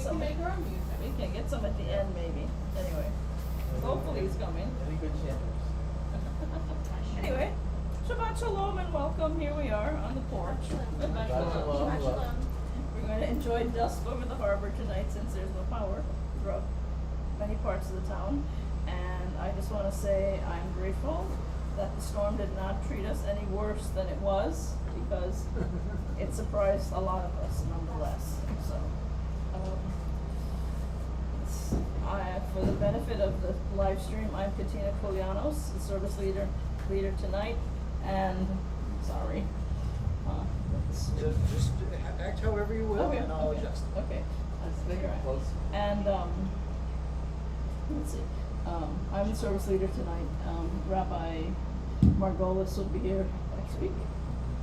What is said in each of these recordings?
some. make our own music. We can get some at the end, maybe. Anyway, hopefully he's coming. Any good chanters? Anyway, Shabbat Shalom and welcome. Here we are on the porch. Shabbat Shalom. Shabbat Shalom. We're going to enjoy dusk over the harbor tonight since there's no power throughout many parts of the town. And I just want to say I'm grateful that the storm did not treat us any worse than it was, because it surprised a lot of us nonetheless. So, for the benefit of the live stream, I'm Katina Kolianos, the service leader tonight, and sorry. Just act however you will, and I'll adjust. Okay, let's figure out. Close. And let's see. I'm the service leader tonight. Rabbi Margolis will be here next week,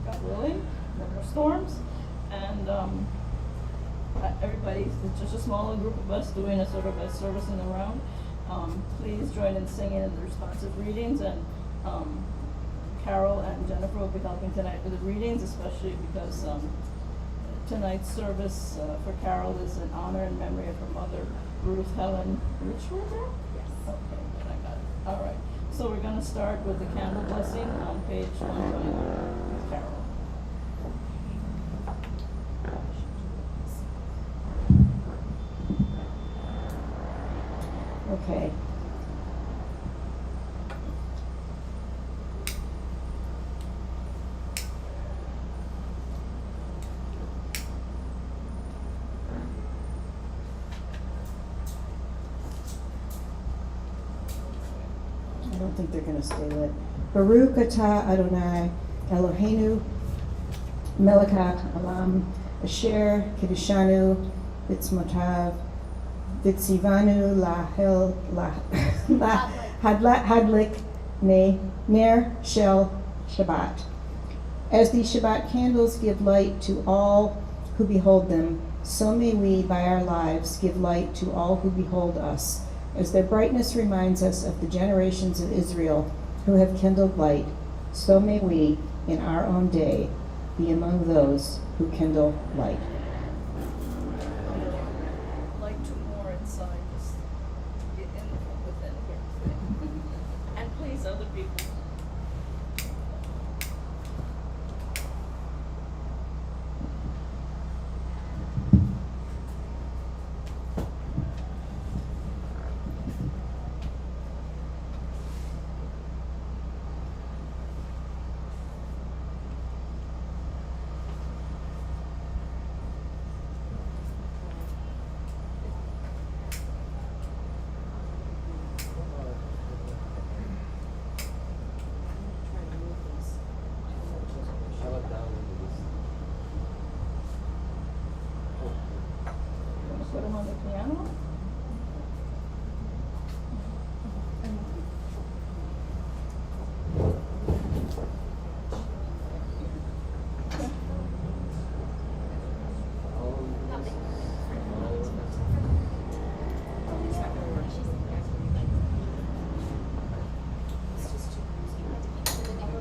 God willing. No more storms, and everybody. It's just a small group of us doing a sort of a service in the round. Please join in singing in the responsive readings, and Carol and Jennifer will be helping tonight with the readings, especially because tonight's service for Carol is in honor and memory of her mother, Ruth Helen Richwater? Yes. Okay, then I got it. All right. So we're going to start with the candle blessing on page 121 with Carol. Okay. I don't think they're gonna stay lit. Baruch atah Adonai Eloheinu melech haolam asher kiddushanu b'tzmotav v'tzivanu hadlik ner shel Shabbat. As the Shabbat candles give light to all who behold them, so may we, by our lives, give light to all who behold us. As their brightness reminds us of the generations of Israel who have kindled light, so may we, in our own day, be among those who kindle light. Like two more inside, just get in within here. And please, other people. Shove it down into this. Gonna put them on the piano.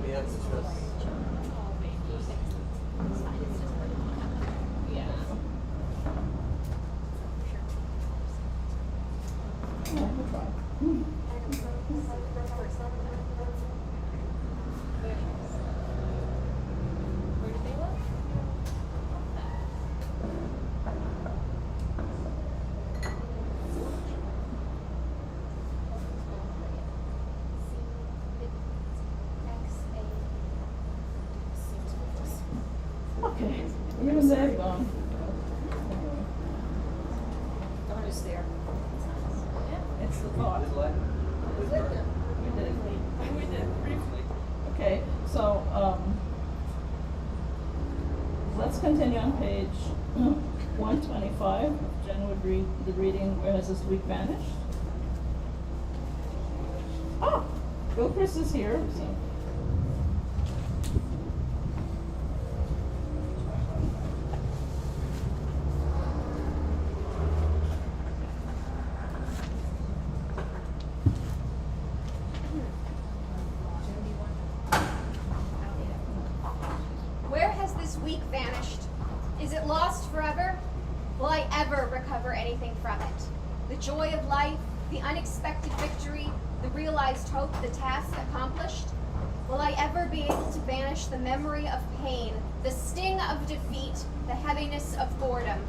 We have to trust. Yeah, we'll try. Where did they live? Okay, even they've gone. Darn is there. It's the thought. Is what? We did briefly. Okay, so, let's continue on page 125. Jen would read the reading, Where Has This Week Vanished? Ah, Bill Chris is here, so. Where has this week vanished? Is it lost forever? Will I ever recover anything from it? The joy of life, the unexpected victory, the realized hope, the task accomplished? Will I ever be able to banish the memory of pain, the sting of defeat, the heaviness of boredom?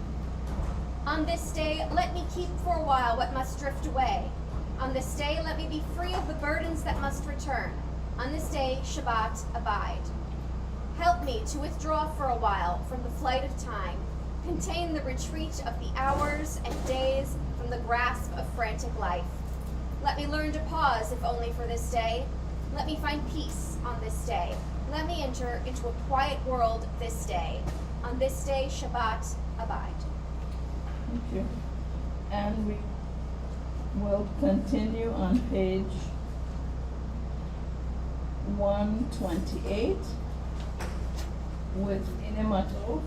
On this day, let me keep for a while what must drift away. On this day, let me be free of the burdens that must return. On this day, Shabbat, abide. Help me to withdraw for a while from the flight of time, contain the retreat of the hours and days from the grasp of frantic life. Let me learn to pause, if only for this day. Let me find peace on this day. Let me enter into a quiet world this day. On this day, Shabbat, abide. Thank you. And we will continue on page 128 with Inemato.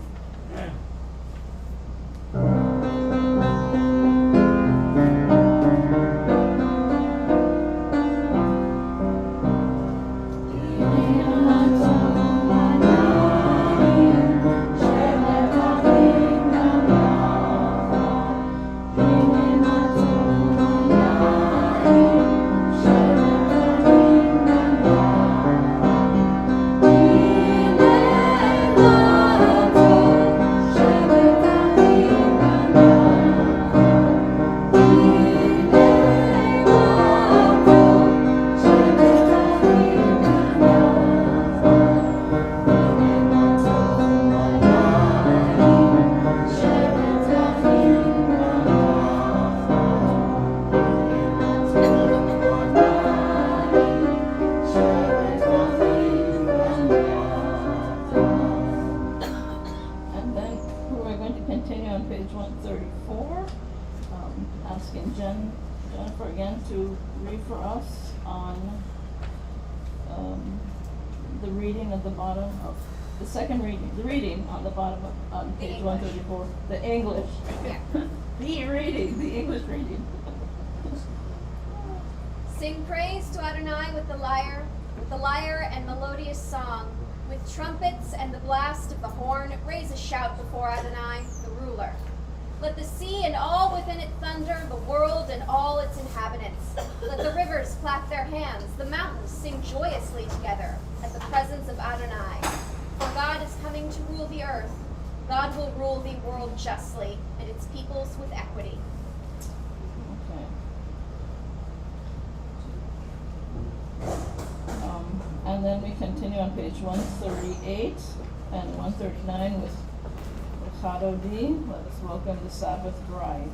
Jennifer again to read for us on the reading at the bottom of the second reading, the reading on the bottom of on page 134, the English. Yeah. The reading, the English reading. Sing praise to Adonai with the lyre and melodious song, with trumpets and the blast of the horn. Raise a shout before Adonai, the ruler. Let the sea and all within it thunder, the world and all its inhabitants. Let the rivers clap their hands, the mountains sing joyously together at the presence of Adonai. For God is coming to rule the earth. God will rule the world justly, and its peoples with equity. Okay. And then we continue on page 138 and 139 with Chadodi. Let us welcome the Sabbath bride.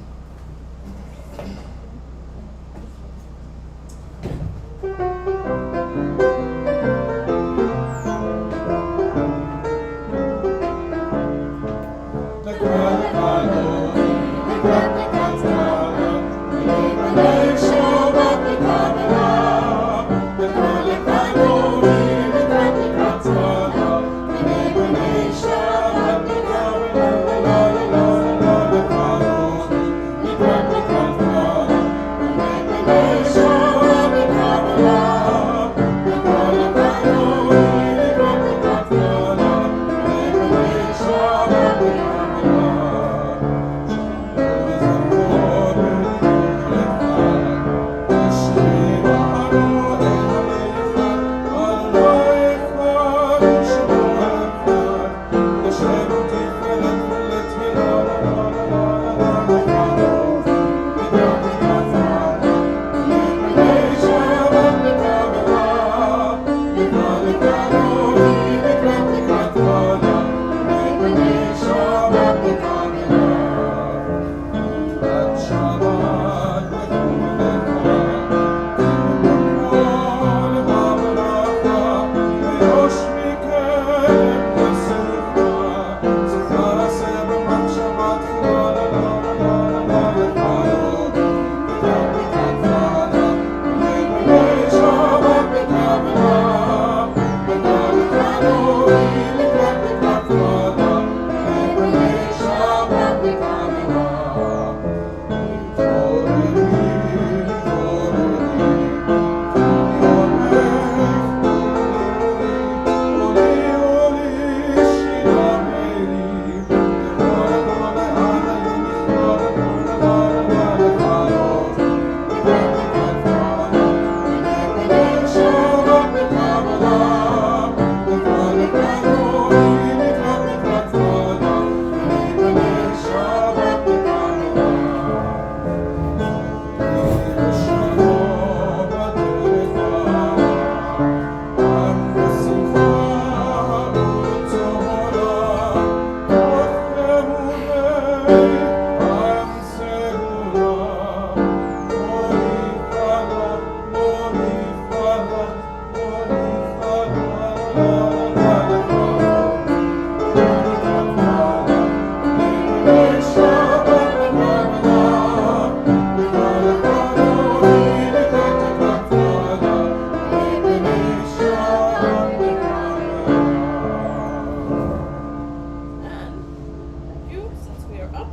you're up.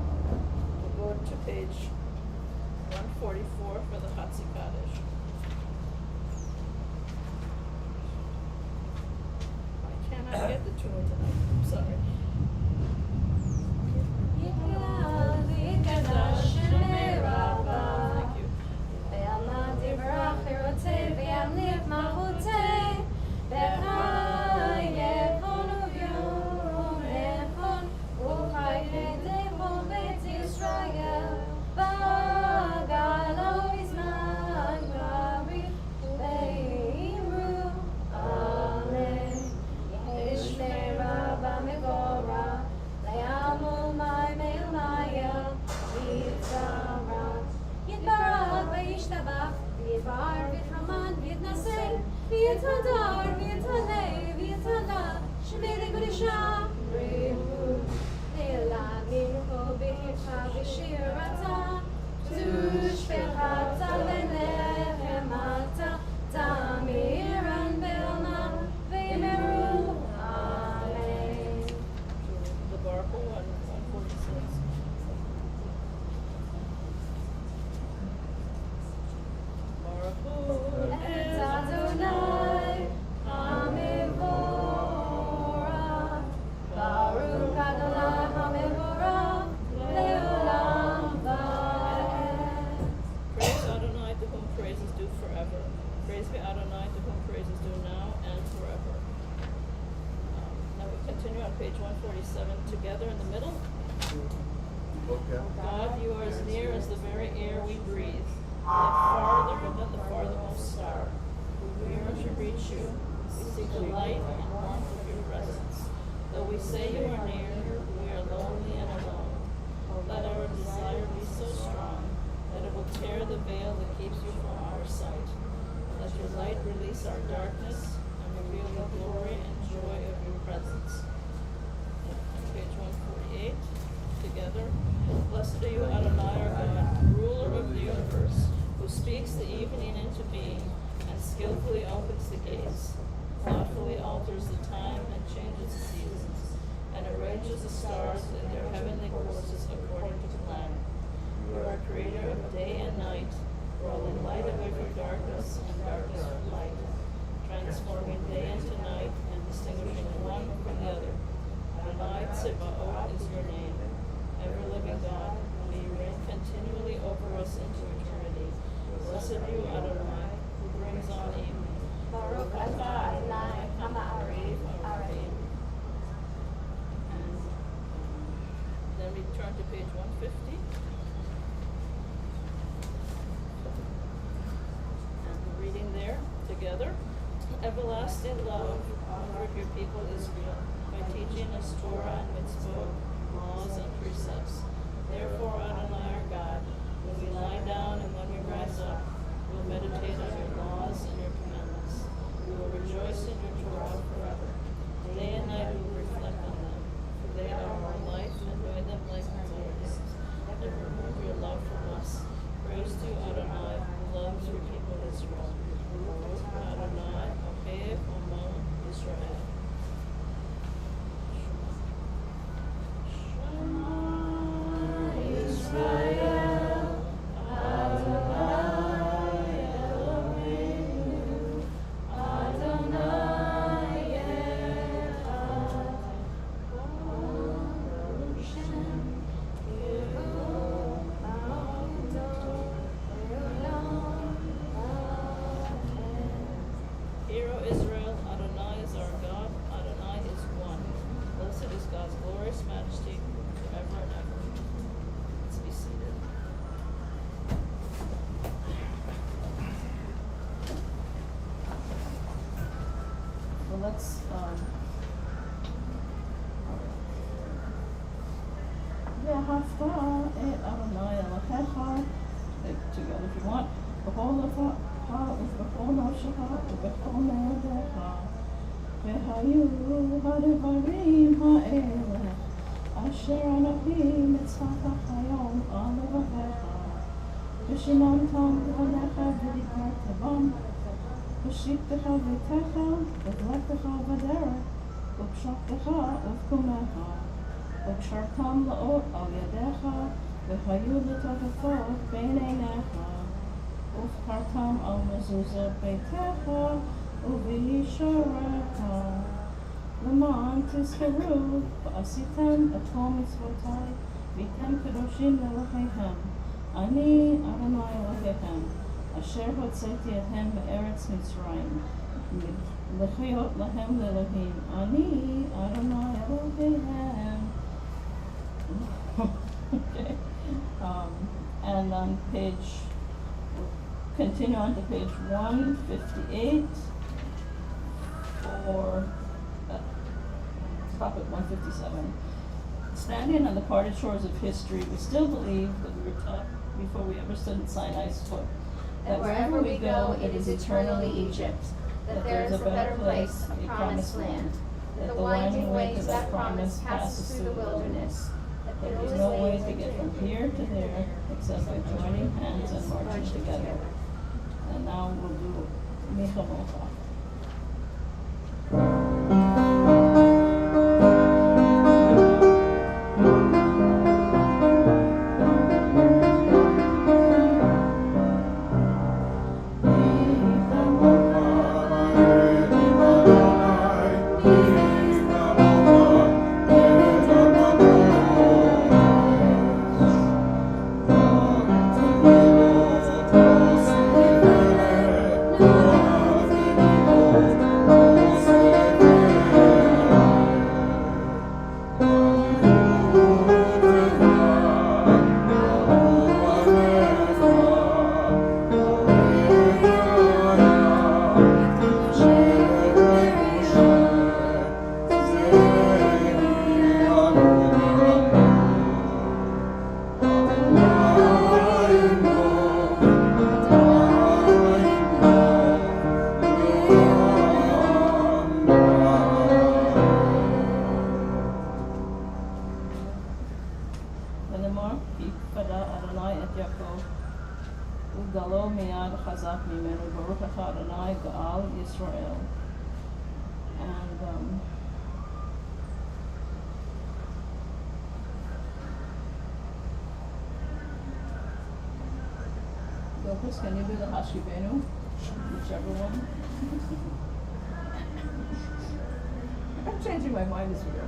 We'll go to page 144 for the Chatzi Kaddish. I cannot get the tune tonight, I'm sorry. Thank you. The Baruch Hu, 146. Baruch Hu et Adonai HaMevorach, Baruch Adonai HaMevorach, Le'olam va'ed. Praise Adonai, to whom praise is due forever. Praise be Adonai, to whom praise is due now and forever. Now we continue on page 147 together in the middle. God, you are as near as the very air we breathe, yet farther than the farthermost star. We yearn to reach you. We seek the light and warmth of your presence. Though we say you are near, we are lonely and alone. Let our desire be so strong that it will tear the veil that keeps you from our sight. Let your light release our darkness and reveal the glory and joy of your presence. On page 148, together. Blessed are you, Adonai, our God, ruler of the universe, who speaks the evening into being and skillfully opens the gates, thoughtfully alters the time and changes the seasons, and arranges the stars in their heavenly courses according to plan. You are creator of day and night, rolling light away from darkness and darkness from light, transforming day into night and distinguishing one from the other. Adonai Tzibaot is your name. Ever-living God, may you reign continually over us into eternity. Blessed are you, Adonai, who brings on evening. Baruch atah Adonai HaMa'ariv Arev. And then we turn to page 150. And we're reading there together. Everlasting love, comfort your people Israel, by teaching us Torah and mitzvot, laws and precepts. Therefore, Adonai our God, when we lie down and when we rise up, we will meditate on your laws and your commandments. We will rejoice in your Torah forever. Day and night we will reflect on them, for they are our life, and by them life is ours. Never remove your love from us. Praise to Adonai, who loves your people Israel. Baruch Adonai, Ohev Amon Israel. Hear, O Israel, Adonai is our God, Adonai is one. Blessed is God's glorious majesty forever and ever. Let's be seated. Well, let's, Ve'ahavta et Adonai Elohecha. Together if you want. B'chol lefacha u'b'chol nafshecha u'b'chol me'odecha. Ve'hayu ha'devarim ha'eleh asher Anochi mitzvachach hayom al levavecha. V'shinamtam b'panecha v'dibartevam. V'shiktecha v'techa v'dlektecha v'derech. V'pshaktecha uv'kumecha. וקשרתם לאור על ידיך, והיו לטובות בין עיניך, ובחרתם על מזוזות ביתך, ובישרך, למען תזכרו, ועשיתם את כל מצוותיי, והייתם קדושים לאלוהיכם. אני אדוני אלוהיכם, אשר הוצאתי אתכם מארץ מצרים, לחיות להם לאלוהים. אני אדוני אלוהיהם. Okay. And on continue on to page 158 for, stop at 157. Standing on the parted shores of history, we still believe that we were taught before we ever stood at Sinai's foot, That wherever we go, it is eternally Egypt, that there is a better place, a promised land, that the winding way to that promise passes through the wilderness, that there there is is no no way to get from here to there except by joining hands and marching together. And now we'll do Micha Mocha. ונאמר כי פדה אדוני את יעקב וגלו מיד חזק ממנו ברוך לך אדוני גאל ישראל. And Gopus, can you do the Hashivenu? Whichever one. I'm changing my mind as we go.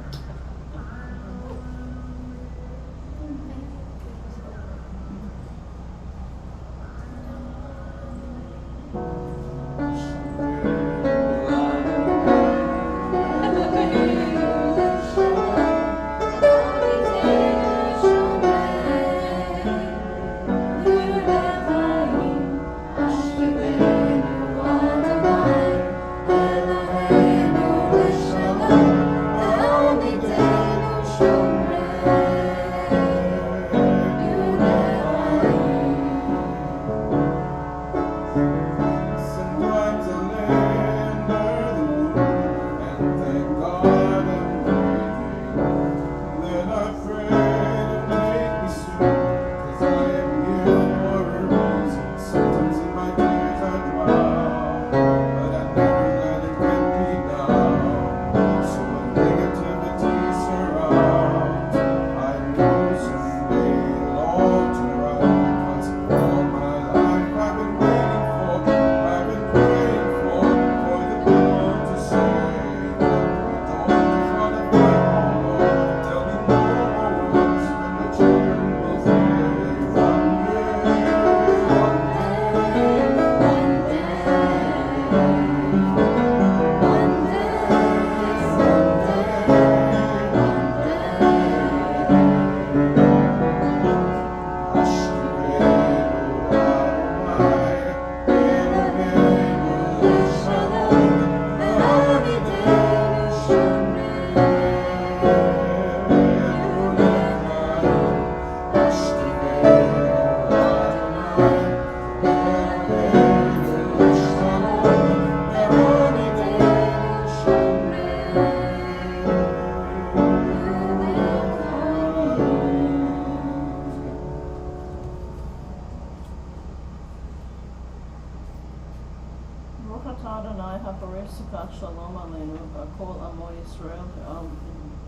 Shalom Aleinu, Kol Amo Yisrael, Ve'al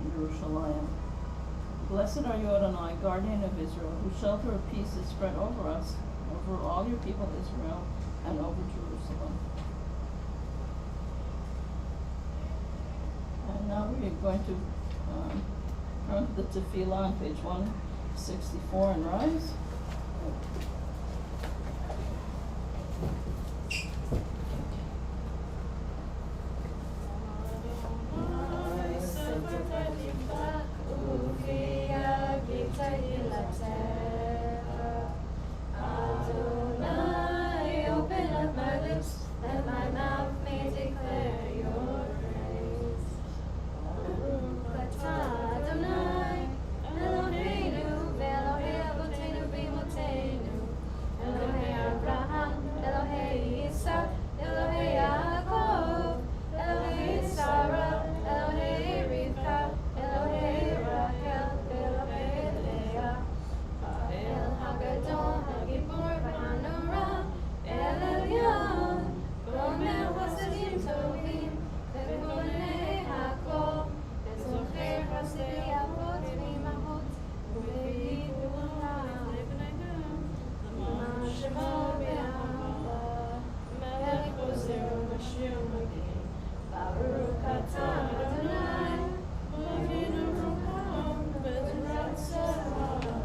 Yerushalayim. Blessed are you, Adonai, guardian of Israel, whose shelter of peace is spread over us, over all your people Israel, and over Jerusalem. And now we are going to turn to the Tefillah on page 164 and rise. Adonai, open up my lips, that my mouth may declare your praise. Baruch atah Adonai, Eloheinu, ve'Elohei avotenu v'imotenu, Elohei Abraham, Elohei Yitzhak, Elohei Yaakov, Elohei Sarah, Elohei Rivka, Elohei Rachel, Elohei Leah, El Hagadol, Hagibor, V'Hanora, El Elyon, Gomer Chasadim Tovim, V'Gonei Hakol, V'Zocher Chasidei Avot V'Imahot, U'Be'Vidu L'Ma'an Shemo B'Ahava, Melech Ozer U'Mashir Magin, Baruch atah Adonai, Eloheinu Rucham, B'Ezrat Tzedakah.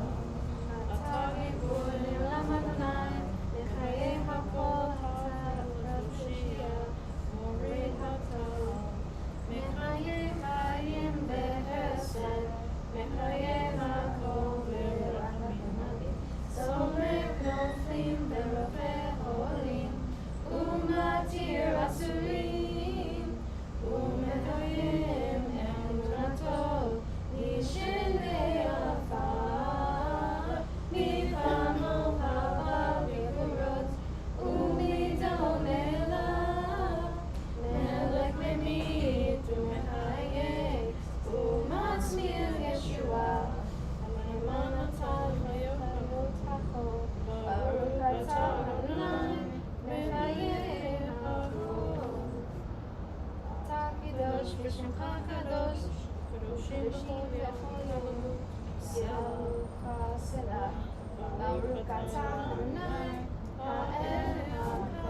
בשמך הקדוש, קדושים בכל יום, סיעוך סלה, ברוך אתה אדוני, האל הקדוש.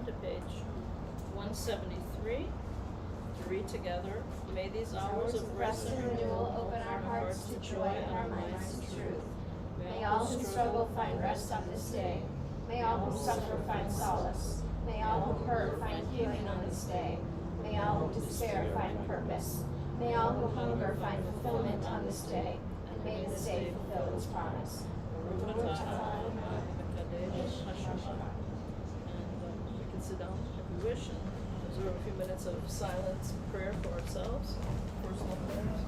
To page 173 to read together. May these hours of rest and renewal open our hearts to joy and our minds to truth. May all who struggle find rest on this day. May all who suffer find solace. May all who hurt find healing on this day. May all who despair find purpose. May all who hunger find fulfillment on this day. And may this day fulfill its promise. Sit down if we wish and observe a few minutes of silent prayer for ourselves, personal prayers.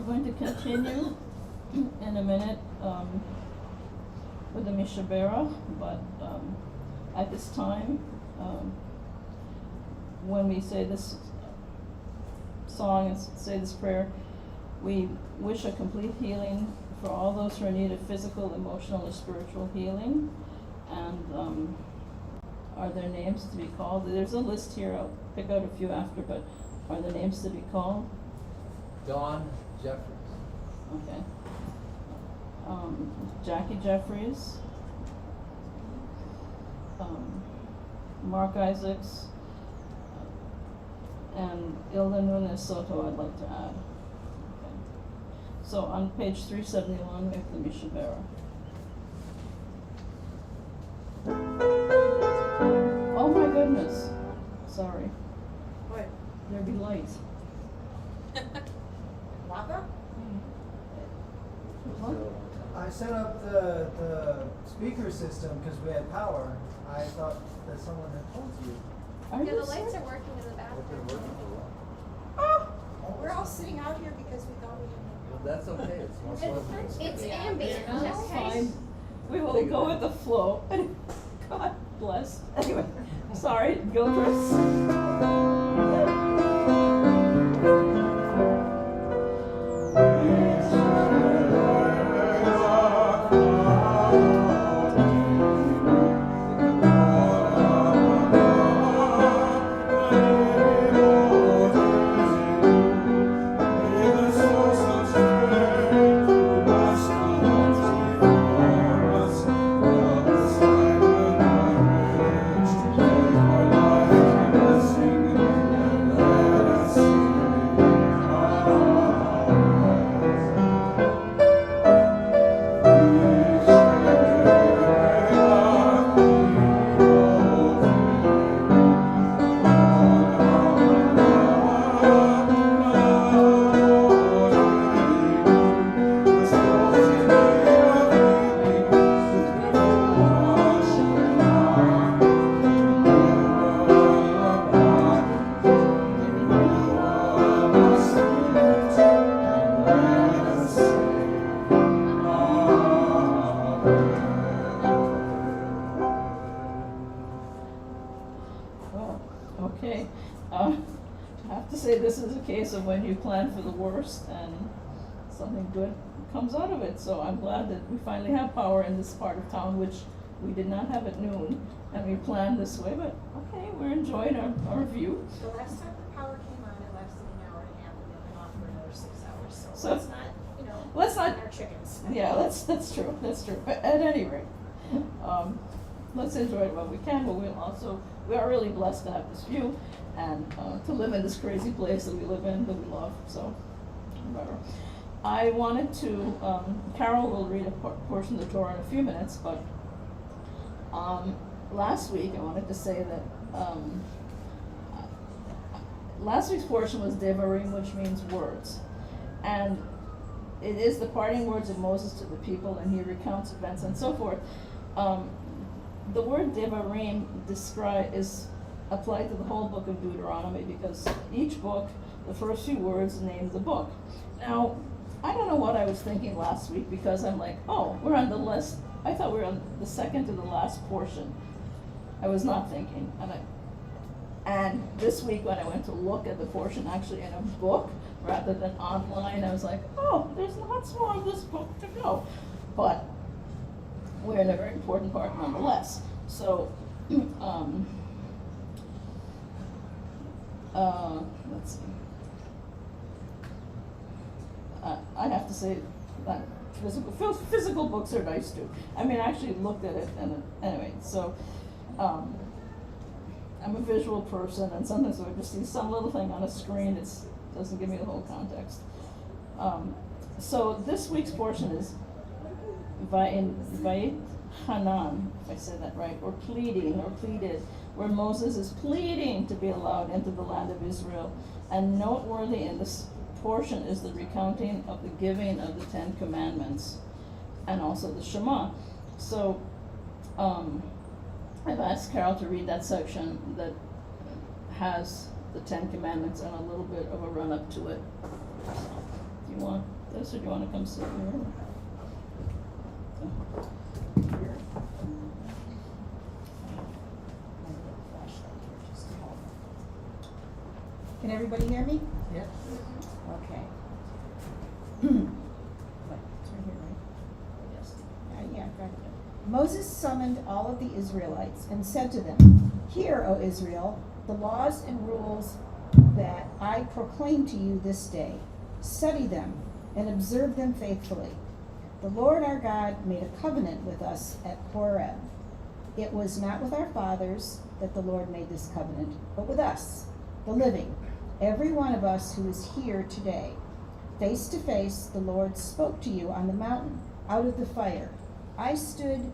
going to continue in a minute with the Mishabera, but at this time, when we say this song and say this prayer, we wish a complete healing for all those who are in need of physical, emotional, or spiritual healing. And are there names to be called? There's a list here, I'll pick out a few after, but are there names to be called? Dawn Jeffries. Okay. Jackie Jeffries, Mark Isaacs, and Ilda Nunes Soto I'd like to add. Okay. So on page 371 we have the Mishabera. Oh my goodness, sorry, What? there be lights. Lava? What? I set up the speaker system because we had power. I thought that someone had told you. Are Yeah, you the lights serious? are working in the What they're bathroom. working for. We're all sitting out here because we thought we Well, that's okay, it's more pleasant. It's ambient, That's okay? fine. We will go with the flow. God bless. Anyway, sorry, Gilchrist. Well, okay. I have to say this is a case of when you plan for the worst and something good comes out of it. So I'm glad that we finally have power in this part of town, which we did not have at noon, and we planned this way, but okay, we're enjoying our view. The last time the power came on, it lasted an hour and a half, and then went off for another 6 hours, So- let's not, Let's not- our chickens. Yeah, that's true, But at any rate, let's enjoy it while we can, but we are really blessed to have this view and to live in this crazy place that we live in, that we love, so, whatever. I wanted to, Carol will read a portion of the Torah in a few minutes, but last week I wanted to say that last week's portion was Devarim, which means words. And it is the parting words of Moses to the people, and he recounts events and so forth. The word Devarim is applied to the whole book of Deuteronomy, because each book, the first few words name the book. Now, I don't know what I was thinking last week, because I'm like, oh, we're on the list. I thought we were on the second to the last portion. I was not thinking. And this week when I went to look at the portion actually in a book rather than online, I was like, oh, there's lots more of this book to go. But we're in a very important part nonetheless. So, let's see. I have to say that physical books are nice too. I mean, I actually looked at it, and anyway, so I'm a visual person, and sometimes I just see some little thing on a screen, it doesn't give me the whole context. So this week's portion is Vayit Hanan, if I said that right, or pleading, or pleaded, where Moses is pleading to be allowed into the land of Israel. And noteworthy in this portion is the recounting of the giving of the 10 Commandments, and also the Shema. So, I've asked Carol to read that section that has the 10 Commandments and a little bit of a run-up to it. Do you want this, or do you wanna come sit here? Can everybody hear me? Yep. Okay. What, it's right here, right? Yes. Yeah, got it. Moses summoned all of the Israelites and said to them, "Hear, O Israel, the laws and rules that I proclaim to you this day. Study them and observe them faithfully. The Lord our God made a covenant with us at Horeb. It was not with our fathers that the Lord made this covenant, but with us, the living, every one of us who is here today. Face to face, the Lord spoke to you on the mountain, out of the fire. I stood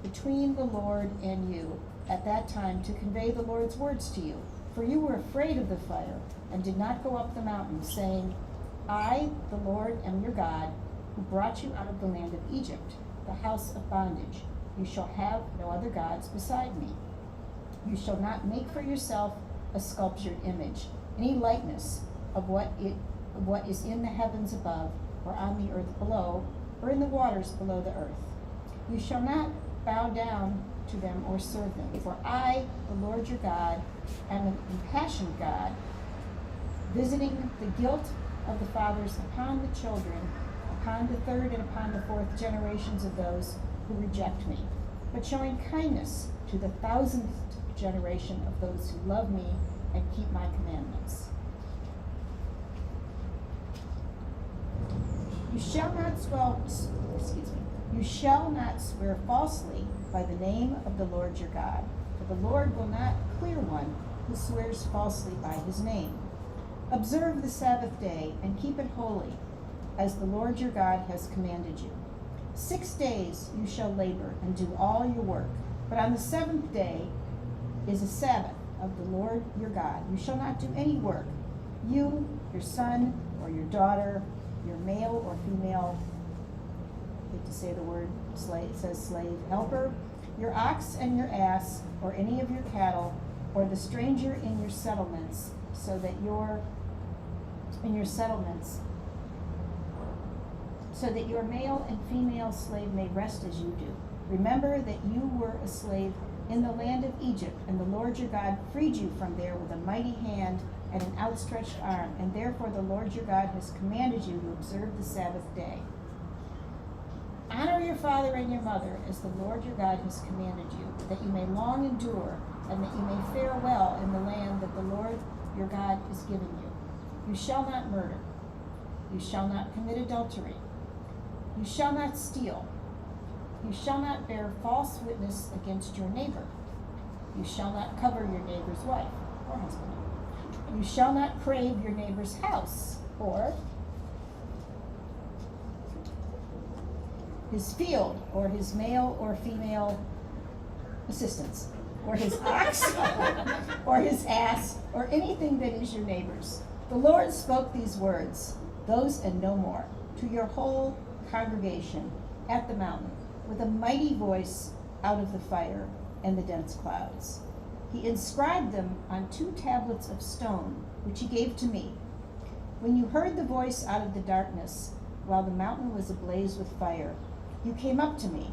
between the Lord and you at that time to convey the Lord's words to you. For you were afraid of the fire and did not go up the mountain, saying, I, the Lord, am your God, who brought you out of the land of Egypt, the house of bondage. You shall have no other gods beside me. You shall not make for yourself a sculptured image, any likeness of what is in the heavens above, or on the earth below, or in the waters below the earth. You shall not bow down to them or serve them, for I, the Lord your God, am a compassionate God, visiting the guilt of the fathers upon the children, upon the third and upon the fourth generations of those who reject me, but showing kindness to the 1,000th generation of those who love me and keep my commandments. You shall not swear falsely by the name of the Lord your God, for the Lord will not clear one who swears falsely by his name. Observe the Sabbath day and keep it holy, as the Lord your God has commanded you. 6 days you shall labor and do all your work, but on the 7th day is a Sabbath of the Lord your God. You shall not do any work, you, your son, or your daughter, your male or female, I hate to say the word slave, it says slave, helper, your ox and your ass, or any of your cattle, or the stranger in your settlements, so that your male and female slave may rest as you do. Remember that you were a slave in the land of Egypt, and the Lord your God freed you from there with a mighty hand and an outstretched arm, and therefore the Lord your God has commanded you to observe the Sabbath day. Honor your father and your mother, as the Lord your God has commanded you, that you may long endure, and that you may fare well in the land that the Lord your God is giving you. You shall not murder. You shall not commit adultery. You shall not steal. You shall not bear false witness against your neighbor. You shall not cover your neighbor's wife or husband. You shall not crave your neighbor's house, or his field, or his male or female assistants, or his ox, or his ass, or anything that is your neighbor's. The Lord spoke these words, those and no more, to your whole congregation at the mountain, with a mighty voice out of the fire and the dense clouds. He inscribed them on 2 tablets of stone, which he gave to me. When you heard the voice out of the darkness, while the mountain was ablaze with fire, you came up to me,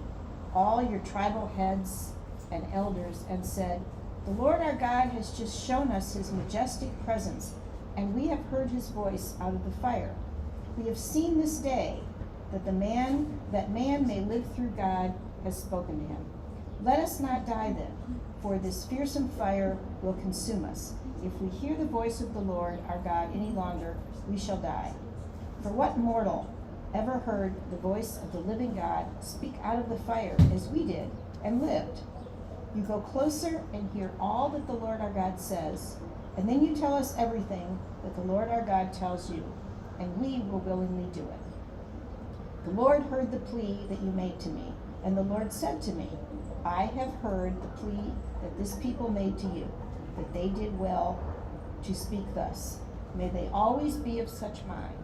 all your tribal heads and elders, and said, The Lord our God has just shown us his majestic presence, and we have heard his voice out of the fire. We have seen this day that man may live through God has spoken to him. Let us not die then, for this fearsome fire will consume us. If we hear the voice of the Lord our God any longer, we shall die. For what mortal ever heard the voice of the living God speak out of the fire as we did and lived? You go closer and hear all that the Lord our God says, and then you tell us everything that the Lord our God tells you, and we will willingly do it. The Lord heard the plea that you made to me, and the Lord said to me, I have heard the plea that this people made to you, that they did well to speak thus. May they always be of such mind,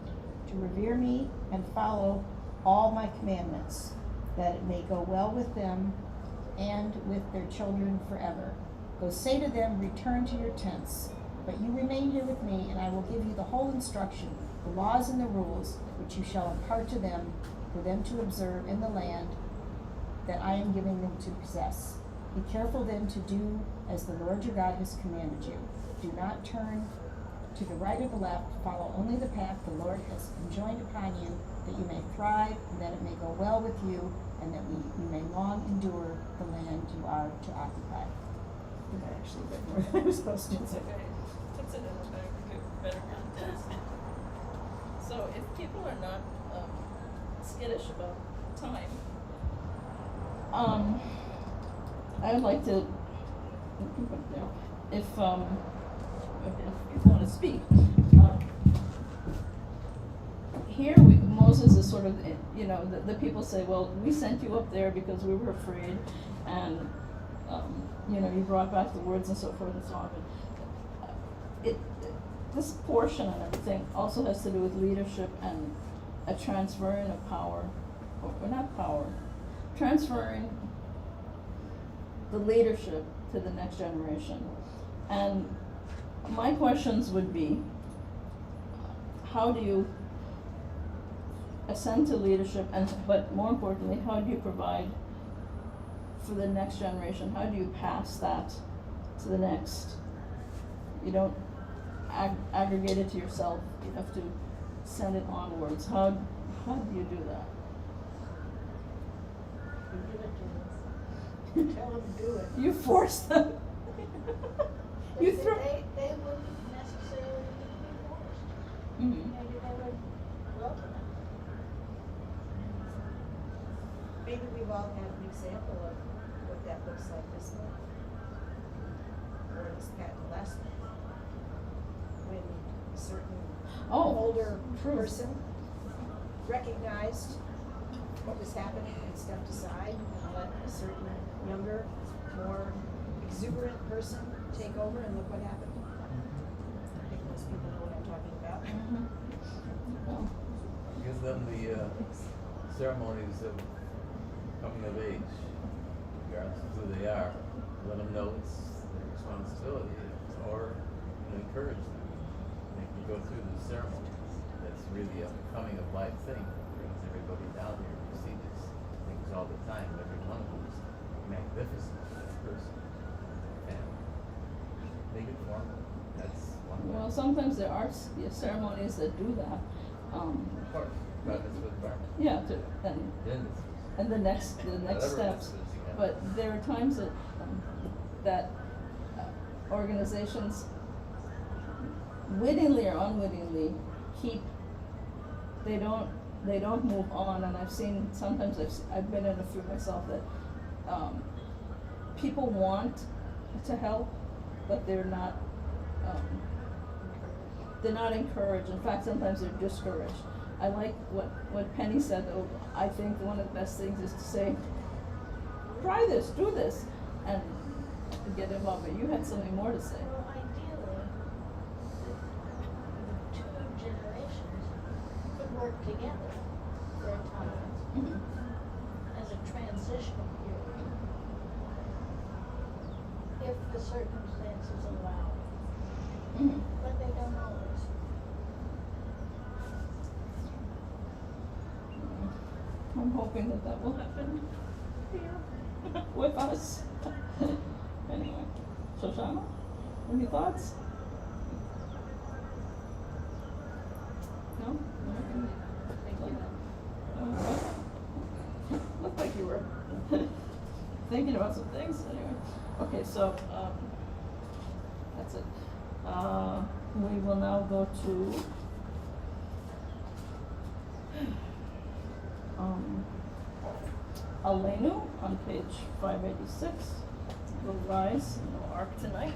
to revere me and follow all my commandments, that it may go well with them and with their children forever. Go say to them, return to your tents, but you remain here with me, and I will give you the whole instruction the laws and the rules which you shall impart to them for them to observe in the land that I am giving them to possess. Be careful then to do as the Lord your God has commanded you. Do not turn to the right or the left, follow only the path the Lord has enjoined upon you, that you may thrive, and that it may go well with you, and that you may long endure the land you are to occupy. I think I actually read more than I was supposed to. It's okay. Puts it in a better context. So if people are not skittish about time, I would like to, if people want to speak. Here, Moses is sort of, the people say, well, we sent you up there because we were afraid, and, you brought back the words and so forth and so on. But this portion and everything also has to do with leadership and a transferring of power, or not power, transferring the leadership to the next generation. And my questions would be, how do you ascend to leadership, but more importantly, how do you provide for the next generation? How do you pass that to the next? You don't aggregate it to yourself. You have to send it onwards. How do you do that? You give it to them. Tell them to do it. You force them. You throw. They wouldn't necessarily be forced. Mhm. Maybe they would welcome it. Maybe we've all had an example of what that looks like this month. Or this last month. When a certain older true. person recognized what was happening and stepped aside and let a certain younger, more exuberant person take over, and look what happened. I think most people know what I'm talking about. Well, Gives them the ceremonies of coming of age, regardless of who they are. Let them know it's their responsibility, or encourage them. They can go through the ceremony. That's really a coming of life thing. It brings everybody down here. You see these things all the time. Every one of them is magnificent for that person, family. Make it formal. That's one way. well, sometimes there are ceremonies that do that. Of course, but it's with bar. Yeah, and the next Whatever steps. it is, yeah. But there are times that organizations wittingly or unwittingly they don't move on, and I've seen, sometimes I've been in a few myself, that people want to help, but they're not encouraged. In fact, sometimes they're discouraged. I like what Penny said, though. I think one of the best things is to say, try this, do this, and get involved. But you had something more to say. Well, ideally, the two generations could work together for a time as a transitional period, if the circumstances allow it. Mhm. But they don't always. I'm hoping that will happen here with us. Anyway, Shoshana, any thoughts? No? Thank you. Looked like you were thinking about some things. Anyway, okay, so that's it. We will now go to Alenu on page 586. We'll rise, no arc tonight.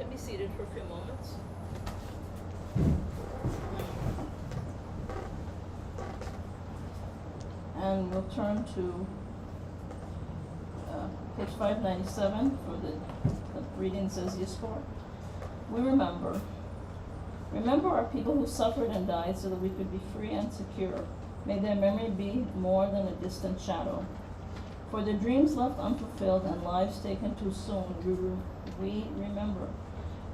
can be seated for a few moments. And we'll turn to page 597 for the reading says Yizkor. We remember. Remember our people who suffered and died so that we could be free and secure. May their memory be more than a distant shadow. For the dreams left unfulfilled and lives taken too soon, we remember.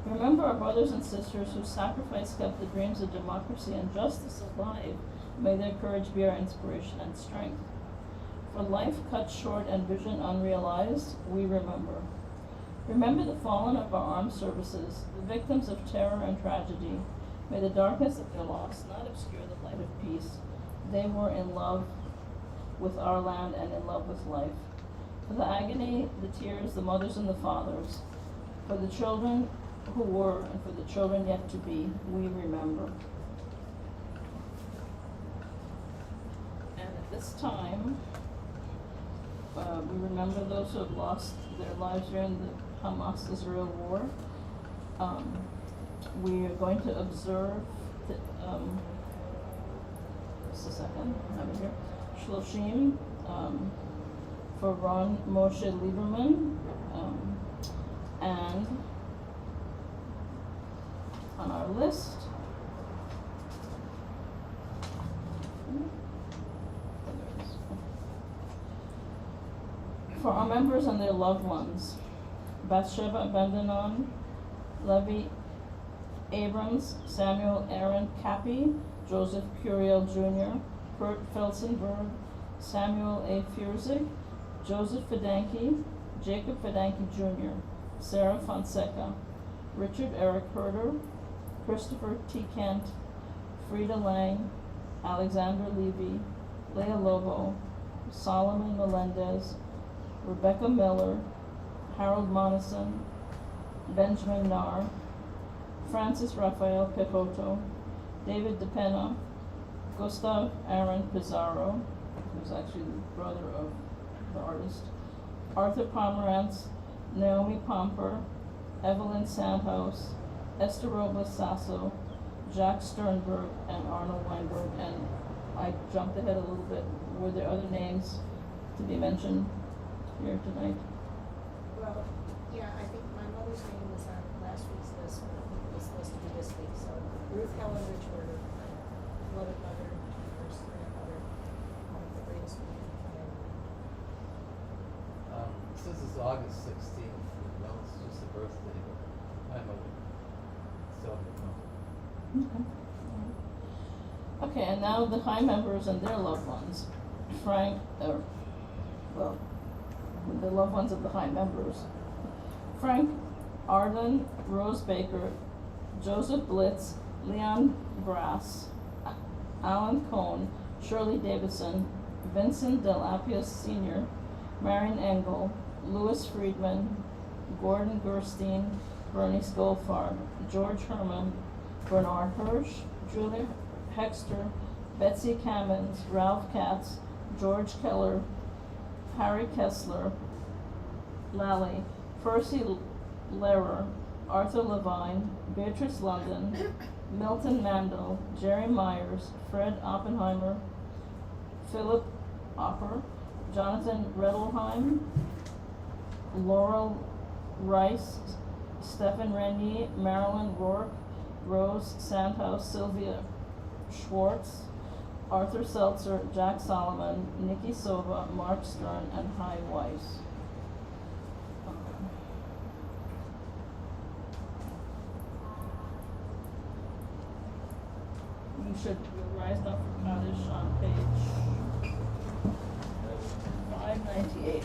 Remember our brothers and sisters whose sacrifice kept the dreams of democracy and justice alive. May their courage be our inspiration and strength. For life cut short and vision unrealized, we remember. Remember the fallen of our armed services, the victims of terror and tragedy. May the darkness of their loss not obscure the light of peace. They were in love with our land and in love with life. For the agony, the tears, the mothers and the fathers, for the children who were and for the children yet to be, we remember. And at this time, we remember those who have lost their lives during the Hamas-Israel war. We are going to observe, just a second, I have it here, Shloshim, for Ron Moshe Lieberman, and on our list, for our members and their loved ones, Bathsheba Bendenon, Levi Abrams, Samuel Aaron Cappy, Joseph Curiel Jr., Kurt Felsenberg, Samuel A. Furzik, Joseph Fedanke, Jacob Fedanke Jr., Sarah Fonseca, Richard Eric Herder, Christopher T. Kent, Frida Lang, Alexander Levy, Leah Lobo, Solomon Melendez, Rebecca Miller, Harold Monison, Benjamin Narr, Francis Raphael Pepotto, David DePena, Gustav Aaron Pizarro, who's actually the brother of the artist, Arthur Pomerantz, Naomi Pomper, Evelyn Sandhouse, Esther Robles Sasso, Jack Sternberg, and Arnold Weinberg. And I jumped ahead a little bit. Were there other names to be mentioned here tonight? Well, yeah, I think my mother's name was on last week's list, but I think it was supposed to be this week, so Ruth Helen Richworder, beloved mother, first grandmother, one of the greatest women in the family. Since it's August 16th, no, it's just a birthday, but I'm still have to come. Okay. Okay, and now the high members and their loved ones. The loved ones of the high members. Frank Arden, Rose Baker, Joseph Blitz, Leon Brass, Alan Cohn, Shirley Davidson, Vincent Del Appios Sr., Marion Engel, Louis Friedman, Gordon Gerstein, Bernie Skolfar, George Herman, Bernard Hirsch, Julia Hexter, Betsy Cammons, Ralph Katz, George Keller, Harry Kessler, Lally, Percy Lehrer, Arthur Levine, Beatrice London, Milton Mandel, Jerry Myers, Fred Oppenheimer, Philip Opper, Jonathan Redelheim, Laurel Rice, Stephen Renier, Marilyn Rourke, Rose Sandhouse, Sylvia Schwartz, Arthur Seltzer, Jack Solomon, Nikki Sova, Mark Stern, and Hy Weiss. You should rise up for Kaddish on page 598.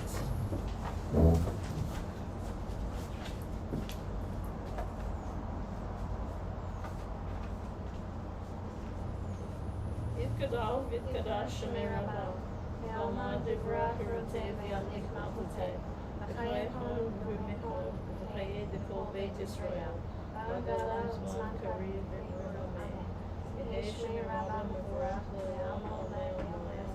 Yitkadal, Yitkadash, Shemerabal, Alma Devra, Hirote, V'Yamnik Malpute, Achayehon, V'Mechon, V'Chaye Dekol Beit Yisrael, V'Galam Zman Karev, V'Moromeh, Yehei Shemerabal, Mevorach, Le'am, Oleh, Oleh,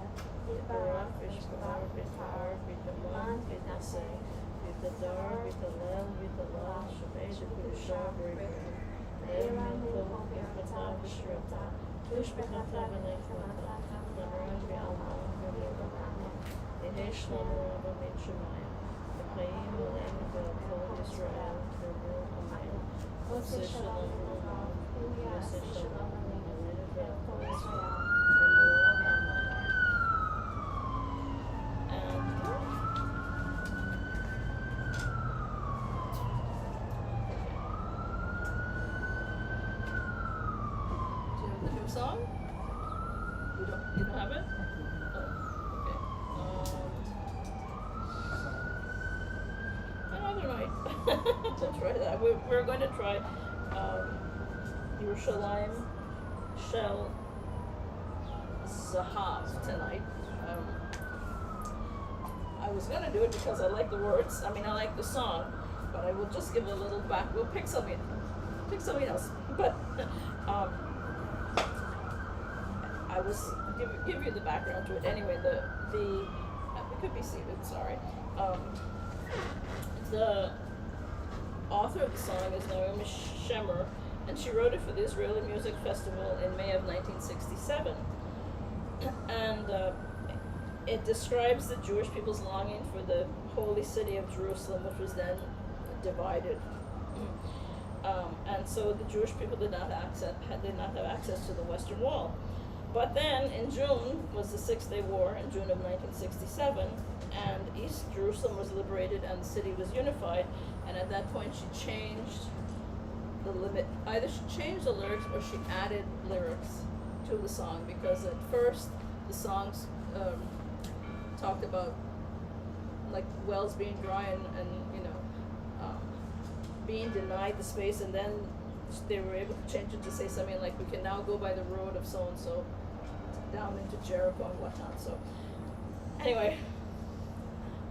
Yitbarach, V'Shbar, V'Tar, V'Daman, V'Naseh, V'Tadar, V'Talel, V'Talal, Shavei, The new song? You don't have it? Oh, okay. Another night. We'll try that. We're going to try Yerushalayim Shel Zahav tonight. I was gonna do it because I like the words. I mean, I like the song, but I will just give a little back. We'll pick something else. But I was give you the background to it anyway. We could be seated. Sorry. The author of the song is Naomi Shemer, and she wrote it for the Israeli Music Festival in May of 1967. And it describes the Jewish people's longing for the holy city of Jerusalem, which was then divided. And so the Jewish people did not have access to the Western Wall. But then in June was the Six-Day War in June of 1967, and East Jerusalem was liberated and the city was unified. And at that point, she changed the limit. Either she changed the lyrics or she added lyrics to the song, because at first the songs talked about like wells being dry and being denied the space, and then they were able to change it to say something like, we can now go by the road of so and so down into Jericho and whatnot. So anyway,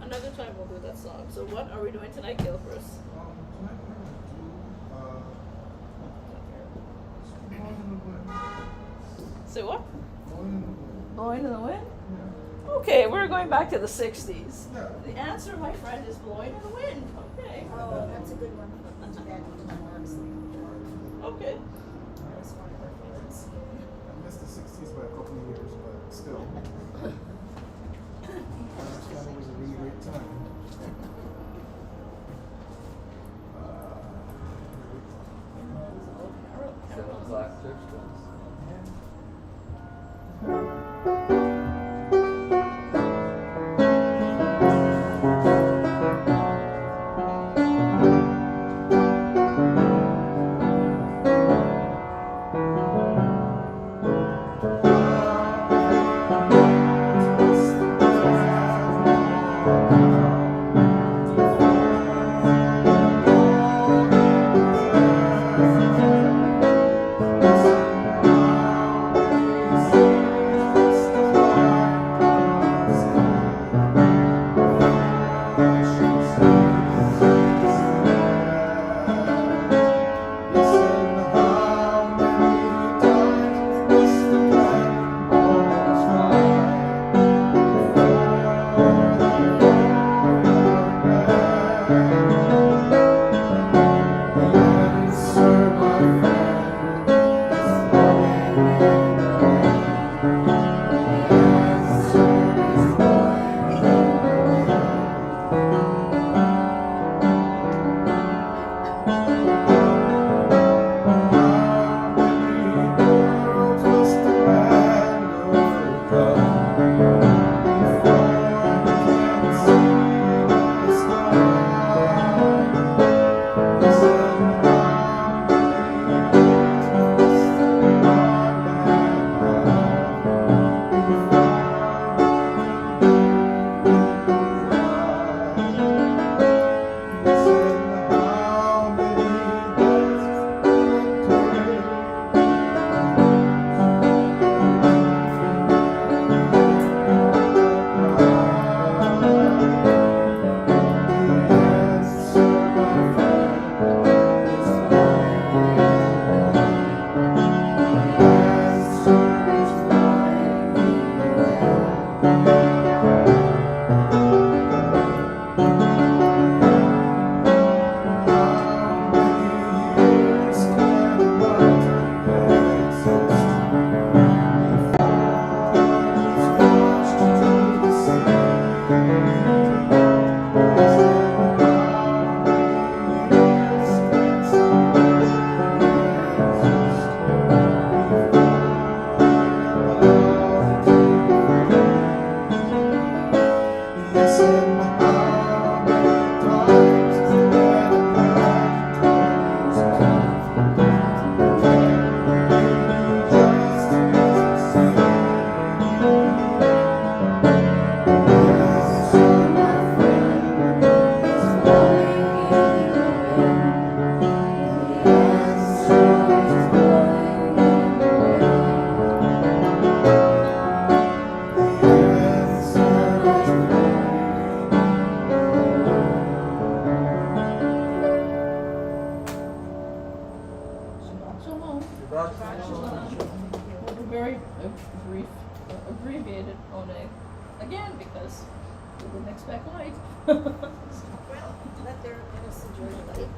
another time we'll do that song. So what are we doing tonight, Gilchrist? Say what? Blowing in the wind? Okay, we're going back to the 60s. The answer, my friend, is blowing in the wind. Okay. Oh, that's a good one. Back into my marks. Okay. That's one of our favorites. I missed the 60s by a couple of years, but still. I understand it was a really great time. Seven o'clock church bells. Thank brief, abbreviated One, again, because we didn't expect light. Well, let us enjoy the light.